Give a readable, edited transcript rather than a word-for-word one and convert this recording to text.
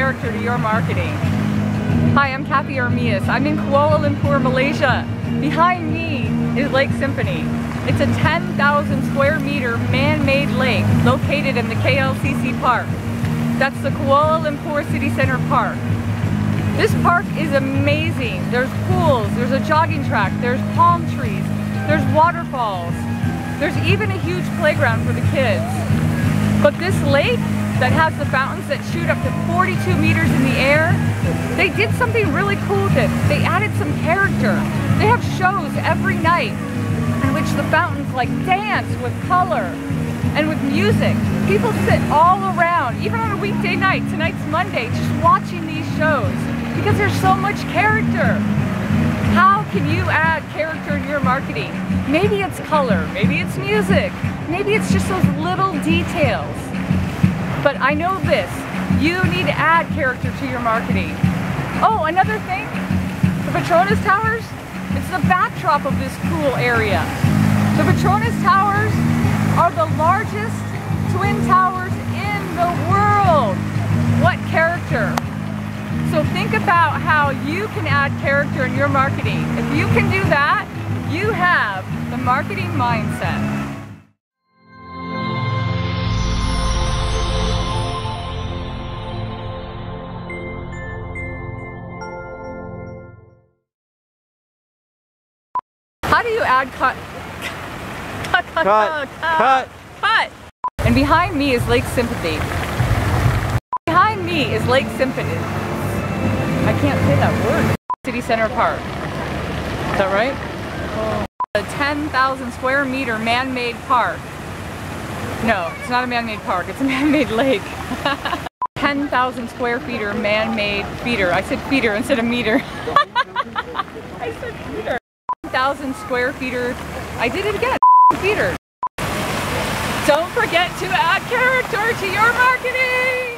character to your marketing? Hi, I'm Kathy Armias. I'm in Kuala Lumpur, Malaysia. Behind me is Lake Symphony. It's a 10,000 square meter man-made lake located in the KLCC Park. That's the Kuala Lumpur City Center Park. This park is amazing. There's pools, there's a jogging track, there's palm trees, there's waterfalls. There's even a huge playground for the kids. But this lake that has the fountains that shoot up to 42 meters in the air, they did something really cool with it. They added some character. They have shows every night in which the fountains like dance with color and with music. People sit all around, even on a weekday night, tonight's Monday, just watching these shows because there's so much character. How can you add character in your marketing? Maybe it's color, maybe it's music, maybe it's just those little details. But I know this, you need to add character to your marketing. Oh, another thing, the Petronas Towers, it's the backdrop of this cool area. The Petronas Towers are the largest twin towers in the world. What character? So think about how you can add character in your marketing. If you can do that, you have the marketing mindset. How do you add cut? And behind me is Lake Sympathy. Behind me is Lake Symphony. I can't say that word. City Center Park. Is that right? A 10,000 square meter man-made park. No, it's not a man-made park. It's a man-made lake. 10,000 square feet man-made feeder. I said feeder instead of meter. I said feeder. 10,000 square feeder. I did it again. Feeder. Don't forget to add character to your marketing.